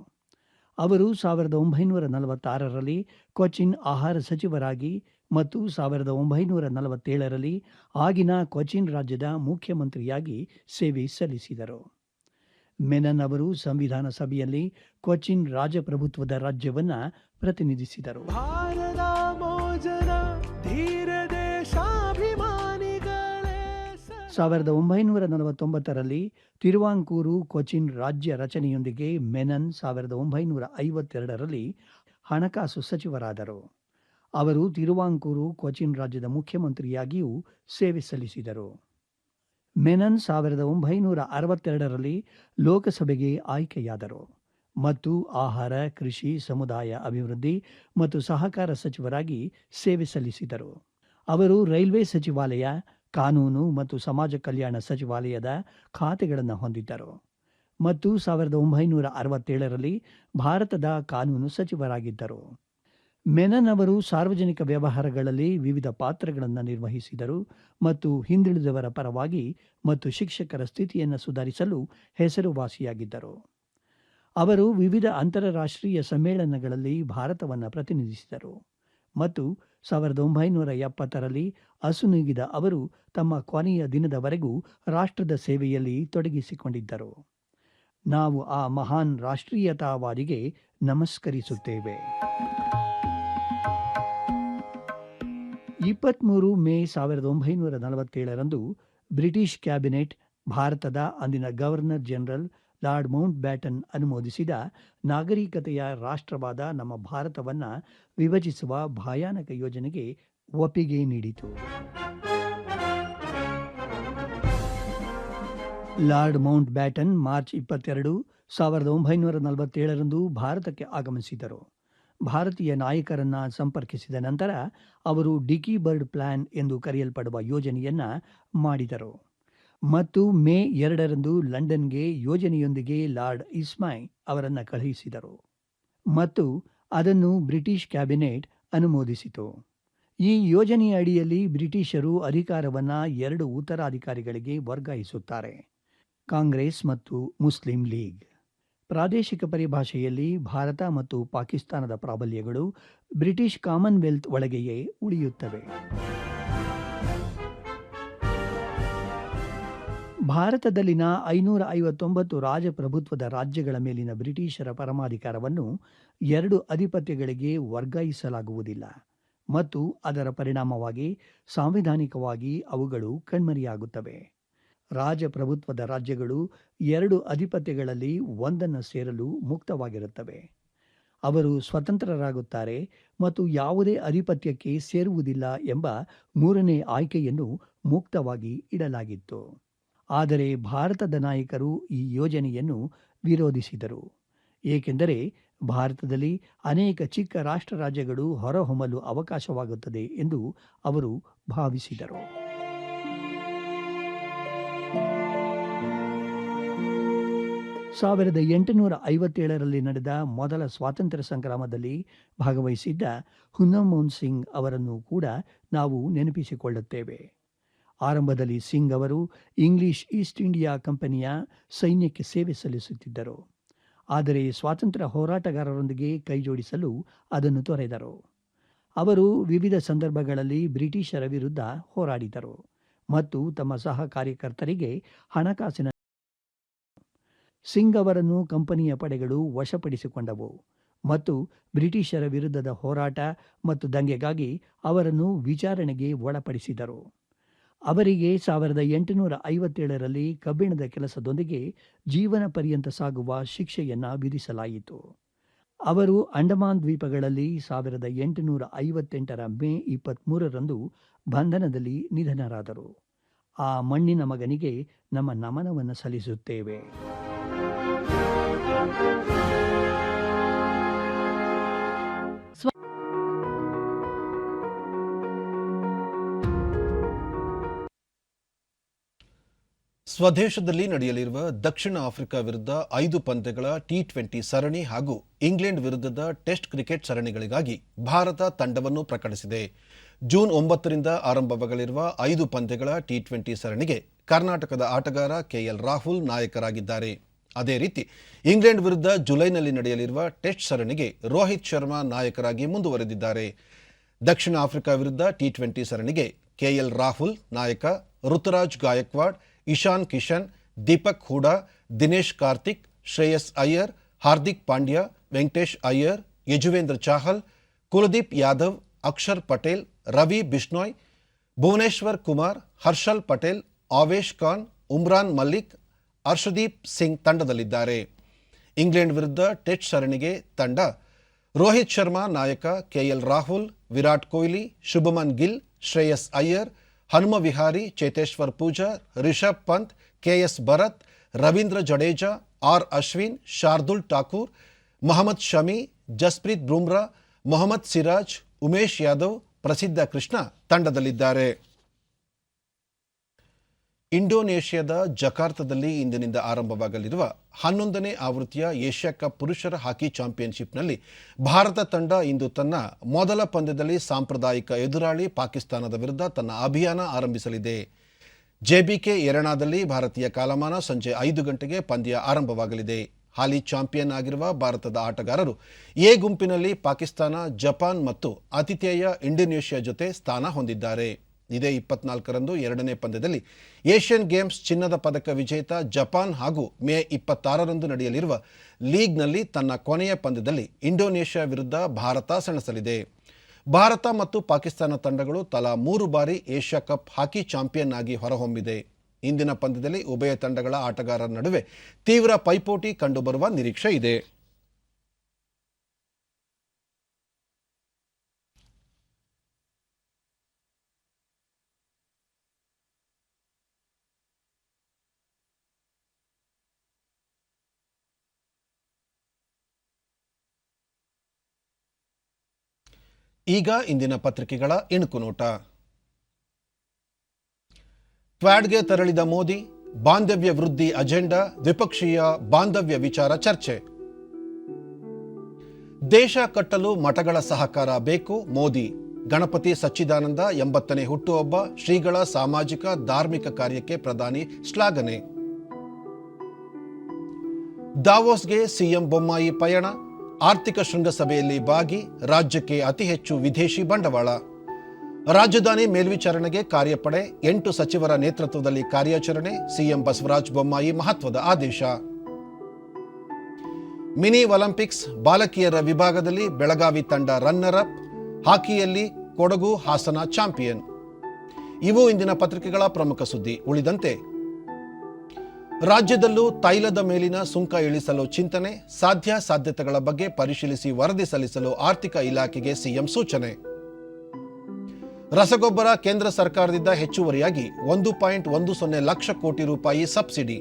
ಅವರು 1946ರಲ್ಲಿ ಕೊಚ್ಚಿನ್ ಆಹಾರ ಸಚಿವರಾಗಿ ಮತ್ತು 1947ರಲ್ಲಿ ಆಗಿನ ಕೊಚ್ಚಿನ್ ರಾಜ್ಯದ ಮುಖ್ಯಮಂತ್ರಿಯಾಗಿ ಸೇವೆ ಸಲ್ಲಿಸಿದರು. ಮೆನನ್ ಅವರು ಸಂವಿಧಾನ ಸಭೆಯಲ್ಲಿ ಕೊಚ್ಚಿನ್ ರಾಜಪ್ರಭುತ್ವದ ರಾಜ್ಯವನ್ನು ಪ್ರತಿನಿಧಿಸಿದರು. 1949ರಲ್ಲಿ ತಿರುವಾಂಕೂರು ಕೊಚ್ಚಿನ್ ರಾಜ್ಯ ರಚನೆಯೊಂದಿಗೆ ಮೆನನ್ 1952ರಲ್ಲಿ ಹಣಕಾಸು ಸಚಿವರಾದರು. ಅವರು ತಿರುವಾಂಕೂರು ಕೊಚ್ಚಿನ್ ರಾಜ್ಯದ ಮುಖ್ಯಮಂತ್ರಿಯಾಗಿಯೂ ಸೇವೆ ಸಲ್ಲಿಸಿದರು. ಮೆನನ್ 1962ರಲ್ಲಿ ಲೋಕಸಭೆಗೆ ಆಯ್ಕೆಯಾದರು ಮತ್ತು ಆಹಾರ, ಕೃಷಿ, ಸಮುದಾಯ ಅಭಿವೃದ್ಧಿ ಮತ್ತು ಸಹಕಾರ ಸಚಿವರಾಗಿ ಸೇವೆ ಸಲ್ಲಿಸಿದರು. ಅವರು ರೈಲ್ವೆ ಸಚಿವಾಲಯ, ಕಾನೂನು ಮತ್ತು ಸಮಾಜ ಕಲ್ಯಾಣ ಸಚಿವಾಲಯದ ಖಾತೆಗಳನ್ನು ಹೊಂದಿದ್ದರು ಮತ್ತು 1967ರಲ್ಲಿ ಭಾರತದ ಕಾನೂನು ಸಚಿವರಾಗಿದ್ದರು. ಮೆನನ್ ಅವರು ಸಾರ್ವಜನಿಕ ವ್ಯವಹಾರಗಳಲ್ಲಿ ವಿವಿಧ ಪಾತ್ರಗಳನ್ನು ನಿರ್ವಹಿಸಿದರು ಮತ್ತು ಹಿಂದುಳಿದವರ ಪರವಾಗಿ ಮತ್ತು ಶಿಕ್ಷಕರ ಸ್ಥಿತಿಯನ್ನು ಸುಧಾರಿಸಲು ಹೆಸರುವಾಸಿಯಾಗಿದ್ದರು. ಅವರು ವಿವಿಧ ಅಂತಾರಾಷ್ಟ್ರೀಯ ಸಮ್ಮೇಳನಗಳಲ್ಲಿ ಭಾರತವನ್ನು ಪ್ರತಿನಿಧಿಸಿದರು ಮತ್ತು 1970ರಲ್ಲಿ ಅಸುನೀಗಿದ ಅವರು ತಮ್ಮ ಕೊನೆಯ ದಿನದವರೆಗೂ ರಾಷ್ಟ್ರದ ಸೇವೆಯಲ್ಲಿ ತೊಡಗಿಸಿಕೊಂಡಿದ್ದರು. ನಾವು ಆ ಮಹಾನ್ ರಾಷ್ಟ್ರೀಯತಾವಾದಿಗೆ ನಮಸ್ಕರಿಸುತ್ತೇವೆ. 23 ಮೇ 1947ರಂದು ಬ್ರಿಟಿಷ್ ಕ್ಯಾಬಿನೆಟ್ ಭಾರತದ ಅಂದಿನ governor general lord Mount baton ಅನುಮೋದಿಸಿದ ನಾಗರಿಕತೆಯ ರಾಷ್ಟ್ರವಾದ ನಮ್ಮ ಭಾರತವನ್ನು ವಿಭಜಿಸುವ ಭಯಾನಕ ಯೋಜನೆಗೆ ಒಪ್ಪಿಗೆ ನೀಡಿತು. ಲಾರ್ಡ್ ಮೌಂಟ್ ಬ್ಯಾಟನ್ ಮಾರ್ಚ್ 22, 1947ರಂದು ಭಾರತಕ್ಕೆ ಆಗಮಿಸಿದರು. ಭಾರತೀಯ ನಾಯಕರನ್ನು ಸಂಪರ್ಕಿಸಿದ ನಂತರ ಅವರು ಡಿಕಿ ಬರ್ಡ್ ಪ್ಲಾನ್ ಎಂದು ಕರೆಯಲ್ಪಡುವ ಯೋಜನೆಯನ್ನು ಮಾಡಿದರು ಮತ್ತು ಮೇ 2ರಂದು ಲಂಡನ್ಗೆ ಯೋಜನೆಯೊಂದಿಗೆ ಲಾರ್ಡ್ ಇಸ್ಮಾಯ್ ಅವರನ್ನು ಕಳುಹಿಸಿದರು ಮತ್ತು ಅದನ್ನು ಬ್ರಿಟಿಷ್ ಕ್ಯಾಬಿನೆಟ್ ಅನುಮೋದಿಸಿತು. ಈ ಯೋಜನೆಯ ಅಡಿಯಲ್ಲಿ ಬ್ರಿಟಿಷರು ಅಧಿಕಾರವನ್ನು 2 ಉತ್ತರಾಧಿಕಾರಿಗಳಿಗೆ ವರ್ಗಾಯಿಸುತ್ತಾರೆ: ಕಾಂಗ್ರೆಸ್ ಮತ್ತು ಮುಸ್ಲಿಂ ಲೀಗ್. ಪ್ರಾದೇಶಿಕ ಪರಿಭಾಷೆಯಲ್ಲಿ ಭಾರತ ಮತ್ತು ಪಾಕಿಸ್ತಾನದ ಪ್ರಾಬಲ್ಯಗಳು ಬ್ರಿಟಿಷ್ ಕಾಮನ್ವೆಲ್ತ್ ಒಳಗೆಯೇ ಉಳಿಯುತ್ತವೆ. ಭಾರತದಲ್ಲಿನ 559 ರಾಜಪ್ರಭುತ್ವದ ರಾಜ್ಯಗಳ ಮೇಲಿನ ಬ್ರಿಟಿಷರ ಪರಮಾಧಿಕಾರವನ್ನು 2 ಅಧಿಪತ್ಯಗಳಿಗೆ ವರ್ಗಾಯಿಸಲಾಗುವುದಿಲ್ಲ ಮತ್ತು ಅದರ ಪರಿಣಾಮವಾಗಿ ಸಾಂವಿಧಾನಿಕವಾಗಿ ಅವುಗಳು ಕಣ್ಮರೆಯಾಗುತ್ತವೆ. ರಾಜಪ್ರಭುತ್ವದ ರಾಜ್ಯಗಳು 2 ಅಧಿಪತ್ಯಗಳಲ್ಲಿ ಒಂದನ್ನು ಸೇರಲು ಮುಕ್ತವಾಗಿರುತ್ತವೆ. ಅವರು ಸ್ವತಂತ್ರರಾಗುತ್ತಾರೆ ಮತ್ತು ಯಾವುದೇ ಅಧಿಪತ್ಯಕ್ಕೆ ಸೇರುವುದಿಲ್ಲ ಎಂಬ 3ನೇ ಆಯ್ಕೆಯನ್ನು ಮುಕ್ತವಾಗಿ ಇಡಲಾಗಿತ್ತು. ಆದರೆ ಭಾರತದ ನಾಯಕರು ಈ ಯೋಜನೆಯನ್ನು ವಿರೋಧಿಸಿದರು, ಏಕೆಂದರೆ ಭಾರತದಲ್ಲಿ ಅನೇಕ ಚಿಕ್ಕ ರಾಷ್ಟ್ರ ರಾಜ್ಯಗಳು ಹೊರಹೊಮ್ಮಲು ಅವಕಾಶವಾಗುತ್ತದೆ ಎಂದು ಅವರು ಭಾವಿಸಿದರು. 1857ರಲ್ಲಿ ನಡೆದ ಮೊದಲ ಸ್ವಾತಂತ್ರ್ಯ ಸಂಗ್ರಾಮದಲ್ಲಿ ಭಾಗವಹಿಸಿದ್ದ ಹುನ್ನಮೋಹನ್ ಸಿಂಗ್ ಅವರನ್ನು ಕೂಡ ನಾವು ನೆನಪಿಸಿಕೊಳ್ಳುತ್ತೇವೆ. ಆರಂಭದಲ್ಲಿ ಸಿಂಗ್ ಅವರು ಇಂಗ್ಲಿಷ್ ಈಸ್ಟ್ ಇಂಡಿಯಾ ಕಂಪನಿಯ ಸೈನ್ಯಕ್ಕೆ ಸೇವೆ ಸಲ್ಲಿಸುತ್ತಿದ್ದರು. ಆದರೆ ಸ್ವಾತಂತ್ರ್ಯ ಹೋರಾಟಗಾರರೊಂದಿಗೆ ಕೈಜೋಡಿಸಲು ಅದನ್ನು ತೊರೆದರು. ಅವರು ವಿವಿಧ ಸಂದರ್ಭಗಳಲ್ಲಿ ಬ್ರಿಟಿಷರ ವಿರುದ್ಧ ಹೋರಾಡಿದರು ಮತ್ತು ತಮ್ಮ ಸಹ ಕಾರ್ಯಕರ್ತರಿಗೆ ಹಣಕಾಸಿನ ಸಿಂಗ್ ಅವರನ್ನು ಕಂಪನಿಯ ಪಡೆಗಳು ವಶಪಡಿಸಿಕೊಂಡವು ಮತ್ತು ಬ್ರಿಟಿಷರ ವಿರುದ್ಧದ ಹೋರಾಟ ಮತ್ತು ದಂಗೆಗಾಗಿ ಅವರನ್ನು ವಿಚಾರಣೆಗೆ ಒಳಪಡಿಸಿದರು. ಅವರಿಗೆ 1857ರಲ್ಲಿ ಕಬ್ಬಿಣದ ಕೆಲಸದೊಂದಿಗೆ ಜೀವನ ಪರ್ಯಂತ ಸಾಗುವ ಶಿಕ್ಷೆಯನ್ನು ವಿಧಿಸಲಾಯಿತು. ಅವರು ಅಂಡಮಾನ್ ದ್ವೀಪಗಳಲ್ಲಿ 1858ರ ಮೇ 23ರಂದು ಬಂಧನದಲ್ಲಿ ನಿಧನರಾದರು. ಆ ಮಣ್ಣಿನ ಮಗನಿಗೆ ನಮ್ಮ ನಮನವನ್ನು ಸಲ್ಲಿಸುತ್ತೇವೆ. ಸ್ವದೇಶದಲ್ಲಿ ನಡೆಯಲಿರುವ ದಕ್ಷಿಣ ಆಫ್ರಿಕಾ ವಿರುದ್ಧ 5 ಪಂದ್ಯಗಳ T20 ಸರಣಿ ಹಾಗೂ ಇಂಗ್ಲೆಂಡ್ ವಿರುದ್ಧದ ಟೆಸ್ಟ್ ಕ್ರಿಕೆಟ್ ಸರಣಿಗಳಿಗಾಗಿ ಭಾರತ ತಂಡವನ್ನು ಪ್ರಕಟಿಸಿದೆ. ಜೂನ್ 9ರಿಂದ ಆರಂಭವಾಗಲಿರುವ 5 ಪಂದ್ಯಗಳ T20 ಸರಣಿಗೆ ಕರ್ನಾಟಕದ ಆಟಗಾರ KL ರಾಹುಲ್ ನಾಯಕರಾಗಿದ್ದಾರೆ. ಅದೇ ರೀತಿ ಇಂಗ್ಲೆಂಡ್ ವಿರುದ್ಧ ಜುಲೈನಲ್ಲಿ ನಡೆಯಲಿರುವ ಟೆಸ್ಟ್ ಸರಣಿಗೆ ರೋಹಿತ್ ಶರ್ಮಾ ನಾಯಕರಾಗಿ ಮುಂದುವರೆದಿದ್ದಾರೆ. ದಕ್ಷಿಣ ಆಫ್ರಿಕಾ ವಿರುದ್ಧ T20 ಸರಣಿಗೆ KL ರಾಹುಲ್ ನಾಯಕ, ಋತುರಾಜ್ ಗಾಯಕ್ವಾಡ್, ಇಶಾನ್ ಕಿಶನ್, ದೀಪಕ್ ಹೂಡಾ, ದಿನೇಶ್ ಕಾರ್ತಿಕ್, ಶ್ರೇಯಸ್ ಅಯ್ಯರ್, ಹಾರ್ದಿಕ್ ಪಾಂಡ್ಯ, ವೆಂಕಟೇಶ್ ಅಯ್ಯರ್, ಯಜುವೇಂದ್ರ ಚಾಹಲ್, ಕುಲದೀಪ್ ಯಾದವ್, ಅಕ್ಷರ್ ಪಟೇಲ್, ರವಿ ಬಿಷ್ಣೋಯ್, ಭುವನೇಶ್ವರ್ ಕುಮಾರ್, ಹರ್ಷಲ್ ಪಟೇಲ್, ಆವೇಶ್ ಖಾನ್, ಉಮ್ರಾನ್ ಮಲ್ಲಿಕ್, ಹರ್ಷದೀಪ್ ಸಿಂಗ್ ತಂಡದಲ್ಲಿದ್ದಾರೆ. ಇಂಗ್ಲೆಂಡ್ ವಿರುದ್ಧ ಟೆಸ್ಟ್ ಸರಣಿಗೆ ತಂಡ ರೋಹಿತ್ ಶರ್ಮಾ ನಾಯಕ, KL Rahul, Virat Kohli, Shubman Gill, Shreyas Iyer, Hanuma Vihari, Cheteshwar Pujar, Rishabh Pant, KS Bharat, Ravindra Jadeja, R Ashwin, Shardul Thakur, Mohammed Shami, Jasprit Bumrah, Mohammed Siraj, Umesh Yadav, ಪ್ರಸಿದ್ಧ ಕೃಷ್ಣ ತಂಡದಲ್ಲಿದ್ದಾರೆ. ಇಂಡೋನೇಷ್ಯಾದ ಜಕಾರ್ತದಲ್ಲಿ ಇಂದಿನಿಂದ ಆರಂಭವಾಗಲಿರುವ 11ನೇ ಆವೃತ್ತಿಯ ಏಷ್ಯಾ ಕಪ್ ಪುರುಷರ ಹಾಕಿ ಚಾಂಪಿಯನ್ಶಿಪ್ನಲ್ಲಿ ಭಾರತ ತಂಡ ಇಂದು ತನ್ನ ಮೊದಲ ಪಂದ್ಯದಲ್ಲಿ ಸಾಂಪ್ರದಾಯಿಕ ಎದುರಾಳಿ ಪಾಕಿಸ್ತಾನದ ವಿರುದ್ಧ ತನ್ನ ಅಭಿಯಾನ ಆರಂಭಿಸಲಿದೆ. JBK ಎರೆನಾದಲ್ಲಿ ಭಾರತೀಯ ಕಾಲಮಾನ ಸಂಜೆ 5 ಗಂಟೆಗೆ ಪಂದ್ಯ ಆರಂಭವಾಗಲಿದೆ. ಹಾಲಿ ಚಾಂಪಿಯನ್ ಆಗಿರುವ ಭಾರತದ ಆಟಗಾರರು ಎ ಗುಂಪಿನಲ್ಲಿ ಪಾಕಿಸ್ತಾನ, ಜಪಾನ್ ಮತ್ತು ಆತಿಥೇಯ ಇಂಡೋನೇಷ್ಯಾ ಜೊತೆ ಸ್ಥಾನ ಹೊಂದಿದ್ದಾರೆ. ಇದೇ 24ರಂದು ಎರಡನೇ ಪಂದ್ಯದಲ್ಲಿ ಏಷ್ಯನ್ ಗೇಮ್ಸ್ ಚಿನ್ನದ ಪದಕ ವಿಜೇತ ಜಪಾನ್ ಹಾಗೂ ಮೇ 26ರಂದು ನಡೆಯಲಿರುವ ಲೀಗ್ನಲ್ಲಿ ತನ್ನ ಕೊನೆಯ ಪಂದ್ಯದಲ್ಲಿ ಇಂಡೋನೇಷ್ಯಾ ವಿರುದ್ಧ ಭಾರತ ಸೆಣಸಲಿದೆ. ಭಾರತ ಮತ್ತು ಪಾಕಿಸ್ತಾನ ತಂಡಗಳು ತಲಾ 3 ಬಾರಿ ಏಷ್ಯಾ ಕಪ್ ಹಾಕಿ ಚಾಂಪಿಯನ್ ಆಗಿ ಹೊರಹೊಮ್ಮಿದೆ. ಇಂದಿನ ಪಂದ್ಯದಲ್ಲಿ ಉಭಯ ತಂಡಗಳ ಆಟಗಾರರ ನಡುವೆ ತೀವ್ರ ಪೈಪೋಟಿ ಕಂಡುಬರುವ ನಿರೀಕ್ಷೆ ಇದೆ. ಈಗ ಇಂದಿನ ಪತ್ರಿಕೆಗಳ ಇಣುಕು ನೋಟ. ಕ್ವಾಡ್ಗೆ ತೆರಳಿದ ಮೋದಿ, ಬಾಂಧವ್ಯ ವೃದ್ಧಿ ಅಜೆಂಡಾ, ದ್ವಿಪಕ್ಷೀಯ ಬಾಂಧವ್ಯ ವಿಚಾರ ಚರ್ಚೆ. ದೇಶ ಕಟ್ಟಲು ಮಠಗಳ ಸಹಕಾರ ಬೇಕು, ಮೋದಿ. ಗಣಪತಿ ಸಚ್ಚಿದಾನಂದ 80ನೇ ಹುಟ್ಟುಹಬ್ಬ, ಶ್ರೀಗಳ ಸಾಮಾಜಿಕ ಧಾರ್ಮಿಕ ಕಾರ್ಯಕ್ಕೆ ಪ್ರಧಾನಿ ಶ್ಲಾಘನೆ. ದಾವೋಸ್ಗೆ ಸಿಎಂ ಬೊಮ್ಮಾಯಿ ಪಯಣ, ಆರ್ಥಿಕ ಶೃಂಗಸಭೆಯಲ್ಲಿ ಭಾಗಿ, ರಾಜ್ಯಕ್ಕೆ ಅತಿ ಹೆಚ್ಚು ವಿದೇಶಿ ಬಂಡವಾಳ. ರಾಜಧಾನಿ ಮೇಲ್ವಿಚಾರಣೆಗೆ ಕಾರ್ಯಪಡೆ, 8 ಸಚಿವರ ನೇತೃತ್ವದಲ್ಲಿ ಕಾರ್ಯಾಚರಣೆ, ಸಿಎಂ ಬಸವರಾಜ ಬೊಮ್ಮಾಯಿ ಮಹತ್ವದ ಆದೇಶ. ಮಿನಿ ಒಲಿಂಪಿಕ್ಸ್ ಬಾಲಕಿಯರ ವಿಭಾಗದಲ್ಲಿ ಬೆಳಗಾವಿ ತಂಡ ರನ್ನರ್ ಅಪ್, ಹಾಕಿಯಲ್ಲಿ ಕೊಡಗು ಹಾಸನ ಚಾಂಪಿಯನ್. ಇವು ಇಂದಿನ ಪತ್ರಿಕೆಗಳ ಪ್ರಮುಖ ಸುದ್ದಿ. ಉಳಿದಂತೆ ರಾಜ್ಯದಲ್ಲೂ ತೈಲದ ಮೇಲಿನ ಸುಂಕ ಇಳಿಸಲು ಚಿಂತನೆ, ಸಾಧ್ಯತೆಗಳ ಬಗ್ಗೆ ಪರಿಶೀಲಿಸಿ ವರದಿ ಸಲ್ಲಿಸಲು ಆರ್ಥಿಕ ಇಲಾಖೆಗೆ ಸಿಎಂ ಸೂಚನೆ. ರಸಗೊಬ್ಬರ ಕೇಂದ್ರ ಸರ್ಕಾರದಿಂದ ಹೆಚ್ಚುವರಿಯಾಗಿ 1.10 ಲಕ್ಷ ಕೋಟಿ ರೂಪಾಯಿ ಸಬ್ಸಿಡಿ.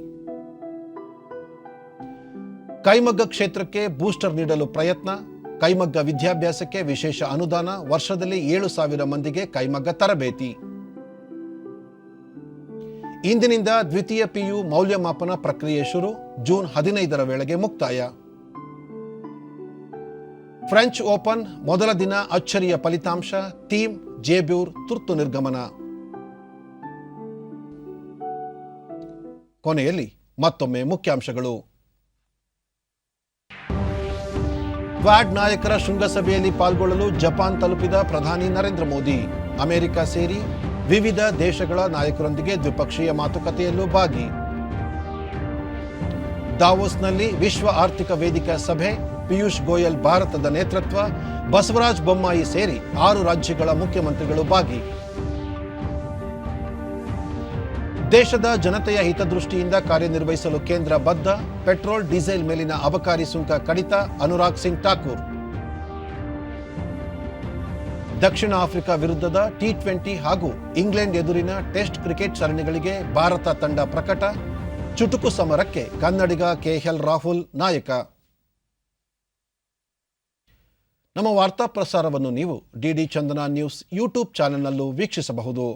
ಕೈಮಗ್ಗ ಕ್ಷೇತ್ರಕ್ಕೆ ಬೂಸ್ಟರ್ ನೀಡಲು ಪ್ರಯತ್ನ, ಕೈಮಗ್ಗ ವಿದ್ಯಾಭ್ಯಾಸಕ್ಕೆ ವಿಶೇಷ ಅನುದಾನ, ವರ್ಷದಲ್ಲಿ 7,000 ಮಂದಿಗೆ ಕೈಮಗ್ಗ ತರಬೇತಿ. ಇಂದಿನಿಂದ ದ್ವಿತೀಯ ಪಿಯು ಮೌಲ್ಯಮಾಪನ ಪ್ರಕ್ರಿಯೆ ಶುರು, ಜೂನ್ 15ರ ವೇಳೆಗೆ ಮುಕ್ತಾಯ. ಫ್ರೆಂಚ್ ಓಪನ್ ಮೊದಲ ದಿನ ಅಚ್ಚರಿಯ ಫಲಿತಾಂಶ, ಥೀಮ್ ಜೇಬ್ಯೂರ್ ತುರ್ತು ನಿರ್ಗಮನ. ಕೊನೆಯಲ್ಲಿ ಮತ್ತೊಮ್ಮೆ ಮುಖ್ಯಾಂಶಗಳು. ಕ್ವಾಡ್ ನಾಯಕರ ಶೃಂಗಸಭೆಯಲ್ಲಿ ಪಾಲ್ಗೊಳ್ಳಲು ಜಪಾನ್ ತಲುಪಿದ ಪ್ರಧಾನಿ ನರೇಂದ್ರ ಮೋದಿ. ಅಮೆರಿಕ ಸೇರಿ ವಿವಿಧ ದೇಶಗಳ ನಾಯಕರೊಂದಿಗೆ ದ್ವಿಪಕ್ಷೀಯ ಮಾತುಕತೆಯಲ್ಲೂ ಭಾಗಿ. ದಾವೋಸ್ನಲ್ಲಿ ವಿಶ್ವ ಆರ್ಥಿಕ ವೇದಿಕೆ ಸಭೆ, ಪಿಯೂಷ್ ಗೋಯಲ್ ಭಾರತದ ನೇತೃತ್ವ, ಬಸವರಾಜ ಬೊಮ್ಮಾಯಿ ಸೇರಿ 6 ರಾಜ್ಯಗಳ ಮುಖ್ಯಮಂತ್ರಿಗಳು ಭಾಗಿ. ದೇಶದ ಜನತೆಯ ಹಿತದೃಷ್ಟಿಯಿಂದ ಕಾರ್ಯನಿರ್ವಹಿಸಲು ಕೇಂದ್ರ ಬದ್ಧ, ಪೆಟ್ರೋಲ್ ಡೀಸೆಲ್ ಮೇಲಿನ ಅಬಕಾರಿ ಸುಂಕ ಕಡಿತ, ಅನುರಾಗ್ ಸಿಂಗ್ ಠಾಕೂರ್. ದಕ್ಷಿಣ ಆಫ್ರಿಕಾ ವಿರುದ್ಧದ T20 ಹಾಗೂ ಇಂಗ್ಲೆಂಡ್ ಎದುರಿನ ಟೆಸ್ಟ್ ಕ್ರಿಕೆಟ್ ಸರಣಿಗಳಿಗೆ ಭಾರತ ತಂಡ ಪ್ರಕಟ, ಚುಟುಕು ಸಮರಕ್ಕೆ ಕನ್ನಡಿಗ KL ರಾಹುಲ್ ನಾಯಕ. ನಮ್ಮ ವಾರ್ತಾ ಪ್ರಸಾರವನ್ನು ನೀವು DD ಚಂದನ ನ್ಯೂಸ್ ಯೂಟ್ಯೂಬ್ ಚಾನೆಲ್ನಲ್ಲೂ ವೀಕ್ಷಿಸಬಹುದು.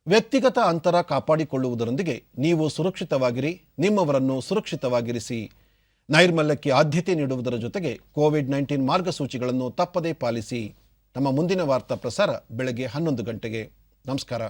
ವ್ಯಕ್ತಿಗತ ಅಂತರ ಕಾಪಾಡಿಕೊಳ್ಳುವುದರೊಂದಿಗೆ ನೀವು ಸುರಕ್ಷಿತವಾಗಿರಿ, ನಿಮ್ಮವರನ್ನು ಸುರಕ್ಷಿತವಾಗಿರಿಸಿ. ನೈರ್ಮಲ್ಯಕ್ಕೆ ಆದ್ಯತೆ ನೀಡುವುದರ ಜೊತೆಗೆ ಕೋವಿಡ್-19 ಮಾರ್ಗಸೂಚಿಗಳನ್ನು ತಪ್ಪದೇ ಪಾಲಿಸಿ. ನಮ್ಮ ಮುಂದಿನ ವಾರ್ತಾ ಪ್ರಸಾರ ಬೆಳಗ್ಗೆ 11 ಗಂಟೆಗೆ. ನಮಸ್ಕಾರ.